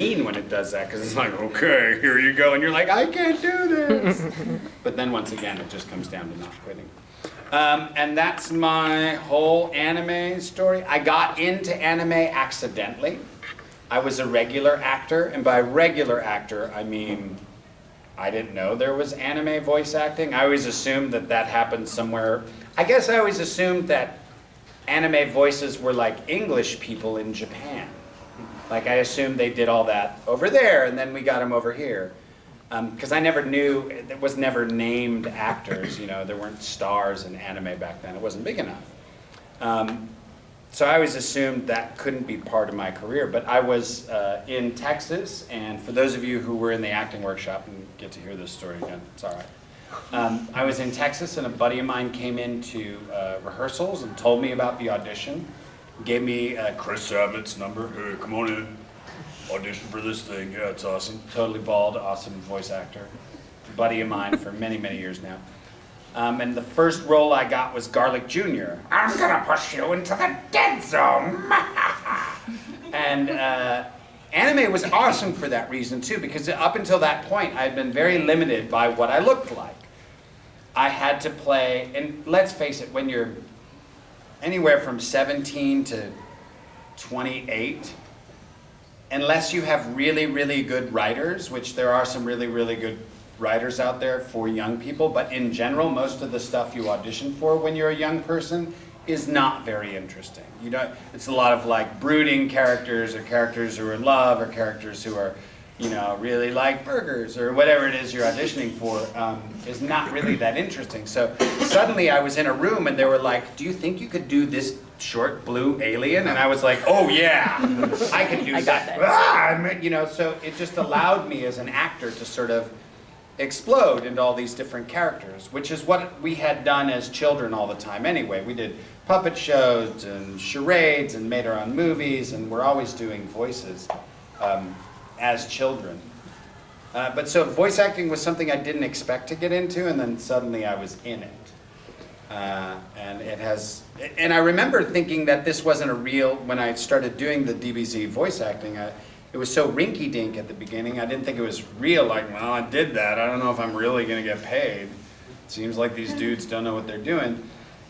mean when it does that, because it's like, okay, here you go, and you're like, I can't do this. But then once again, it just comes down to not quitting. And that's my whole anime story. I got into anime accidentally. I was a regular actor, and by regular actor, I mean I didn't know there was anime voice acting. I always assumed that that happened somewhere. I guess I always assumed that anime voices were like English people in Japan. Like I assumed they did all that over there, and then we got them over here. Because I never knew, it was never named actors, you know, there weren't stars in anime back then. It wasn't big enough. So I always assumed that couldn't be part of my career. But I was in Texas, and for those of you who were in the acting workshop and get to hear this story again, it's all right. I was in Texas, and a buddy of mine came into rehearsals and told me about the audition. Gave me Chris Sabat's number. Hey, come on in. Audition for this thing. Yeah, it's awesome. Totally bald, awesome voice actor. Buddy of mine for many, many years now. And the first role I got was Garlic Jr. I'm gonna push you into the dead zone. And anime was awesome for that reason too, because up until that point I had been very limited by what I looked like. I had to play, and let's face it, when you're anywhere from 17 to 28, unless you have really, really good writers, which there are some really, really good writers out there for young people, but in general, most of the stuff you audition for when you're a young person is not very interesting. You know, it's a lot of like brooding characters, or characters who are in love, or characters who are, you know, really like burgers, or whatever it is you're auditioning for, is not really that interesting. So suddenly I was in a room and they were like, do you think you could do this short blue alien? And I was like, oh yeah, I can do that. You know, so it just allowed me as an actor to sort of explode into all these different characters, which is what we had done as children all the time anyway. We did puppet shows and charades and made our own movies, and we're always doing voices as children. But so voice acting was something I didn't expect to get into, and then suddenly I was in it. And it has, and I remember thinking that this wasn't a real, when I started doing the DBZ voice acting, it was so rinky-dink at the beginning. I didn't think it was real, like, well, I did that. I don't know if I'm really gonna get paid. It seems like these dudes don't know what they're doing.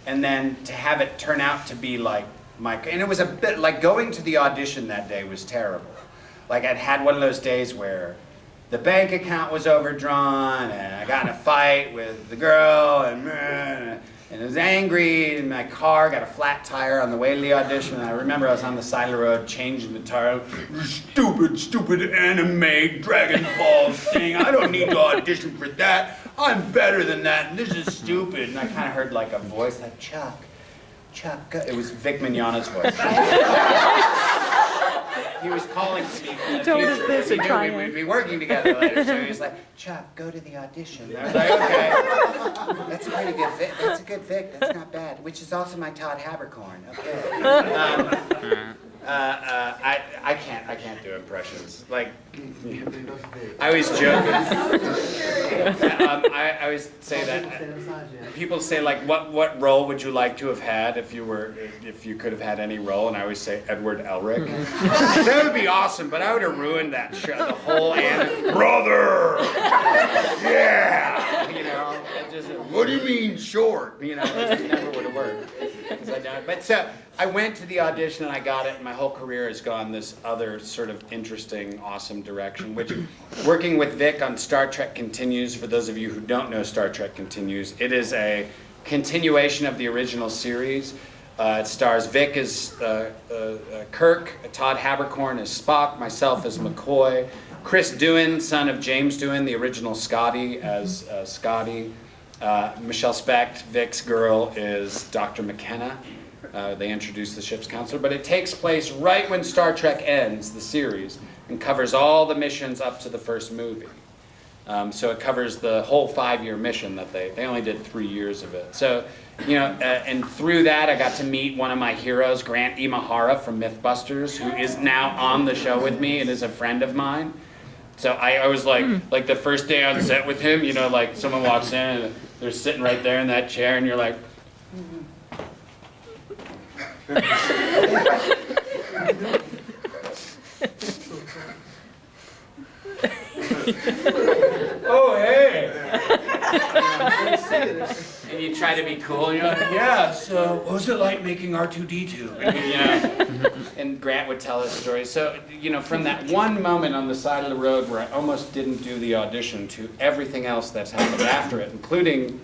And then to have it turn out to be like and it was a bit, like going to the audition that day was terrible. Like I'd had one of those days where the bank account was overdrawn, and I got in a fight with the girl, and I was angry, and my car got a flat tire on the way to the audition, and I remember I was on the side of the road changing the tire. Stupid anime Dragon Ball thing. I don't need to audition for that. I'm better than that, and this is stupid. And I kind of heard like a voice like, Chuck, it was Vic Mignogna's voice. He was calling to me from the future. He knew we'd be working together later, so he was like, Chuck, go to the audition. And I was like, okay. That's a pretty good Vic. That's a good Vic. That's not bad. Which is also my Todd Habercorn. Okay. I can't do impressions. Like, I always joke. I always say that people say like, what role would you like to have had if you could have had any role? And I always say Edward Elric. That would be awesome, but I would have ruined that show, the whole brother. Yeah, you know. What do you mean short? You know, it never would have worked. But so I went to the audition and I got it, and my whole career has gone this other sort of interesting, awesome direction, which working with Vic on Star Trek Continues, for those of you who don't know Star Trek Continues, it is a continuation of the original series. It stars Vic as Kirk, Todd Habercorn as Spock, myself as McCoy, Chris Doohan, son of James Doohan, the original Scotty, as Scotty. Michelle Specht, Vic's girl, is Dr. McKenna. They introduce the ship's counselor, but it takes place right when Star Trek ends, the series, and covers all the missions up to the first movie. So it covers the whole 5-year mission that they only did 3 years of it. So, you know, and through that I got to meet one of my heroes, Grant Imahara from Mythbusters, who is now on the show with me and is a friend of mine. So I was like the first day on set with him, you know, like someone walks in and they're sitting right there in that chair, and you're like, Oh, hey. And you try to be cool, and you're like, yeah, so what was it like making R2-D2? And Grant would tell us stories. So, from that one moment on the side of the road where I almost didn't do the audition to everything else that's happened after it, including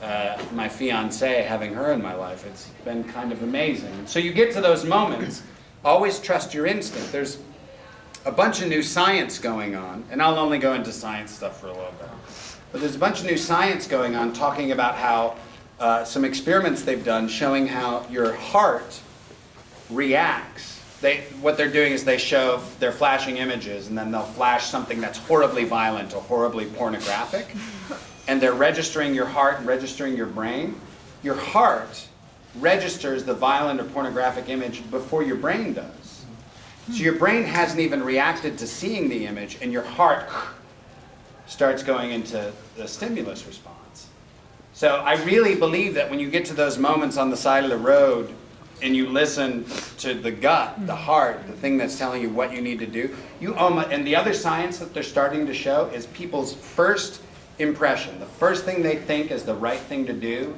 my fiancée, having her in my life, it's been kind of amazing. So you get to those moments, always trust your instinct. There's a bunch of new science going on, and I'll only go into science stuff for a little bit. But there's a bunch of new science going on talking about how some experiments they've done showing how your heart reacts. What they're doing is they're flashing images, and then they'll flash something that's horribly violent or horribly pornographic, and they're registering your heart and registering your brain. Your heart registers the violent or pornographic image before your brain does. So your brain hasn't even reacted to seeing the image, and your heart starts going into the stimulus response. So I really believe that when you get to those moments on the side of the road and you listen to the gut, the heart, the thing that's telling you what you need to do, and the other science that they're starting to show is people's first impression. The first thing they think is the right thing to do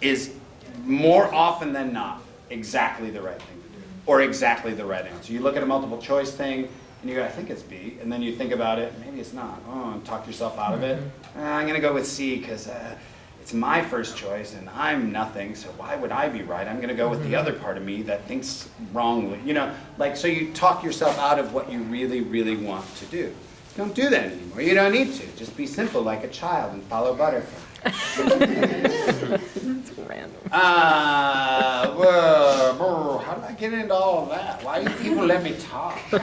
is more often than not exactly the right thing to do, or exactly the right answer. You look at a multiple choice thing, and you go, I think it's B, and then you think about it, maybe it's not. Oh, and talk yourself out of it. I'm going to go with C because it's my first choice, and I'm nothing, so why would I be right? I'm going to go with the other part of me that thinks wrongly. So you talk yourself out of what you really, really want to do. Don't do that anymore. You don't need to. Just be simple like a child and follow butterfly. That's random. How did I get into all of that? Why do you people let me talk? Do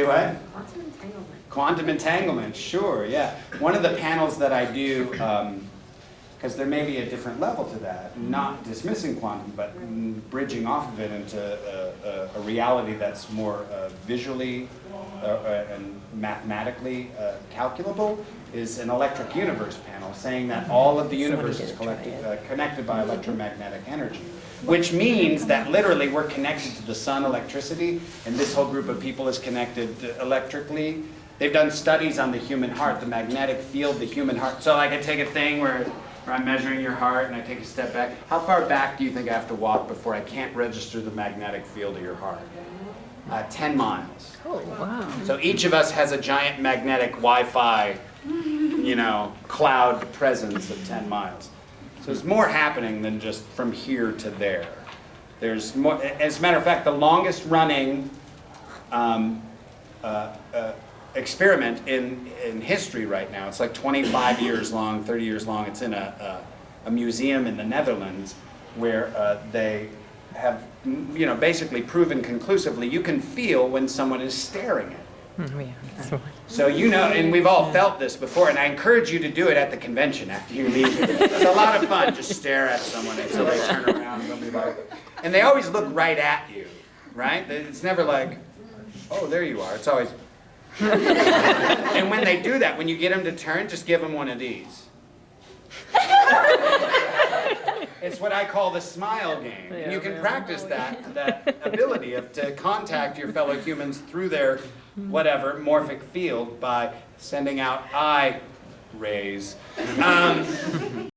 what? Quantum entanglement. Quantum entanglement, sure, yeah. One of the panels that I do, because there may be a different level to that, not dismissing quantum, but bridging off of it into a reality that's more visually and mathematically calculable, is an electric universe panel, saying that all of the universe is connected by electromagnetic energy, which means that literally we're connected to the sun electricity, and this whole group of people is connected electrically. They've done studies on the human heart, the magnetic field, the human heart. So I can take a thing where I'm measuring your heart and I take a step back. How far back do you think I have to walk before I can't register the magnetic field of your heart? 10 miles. Oh, wow. So each of us has a giant magnetic Wi-Fi, cloud presence of 10 miles. So there's more happening than just from here to there. There's more. As a matter of fact, the longest running experiment in history right now, it's like 25 years long, 30 years long. It's in a museum in the Netherlands where they have basically proven conclusively you can feel when someone is staring at you. So and we've all felt this before, and I encourage you to do it at the convention after you leave. It's a lot of fun. Just stare at someone until they turn around and they'll be like, and they always look right at you, right? It's never like, oh, there you are. It's always, and when they do that, when you get them to turn, just give them one of these. It's what I call the smile game. And you can practice that ability to contact your fellow humans through their whatever morphic field by sending out eye rays.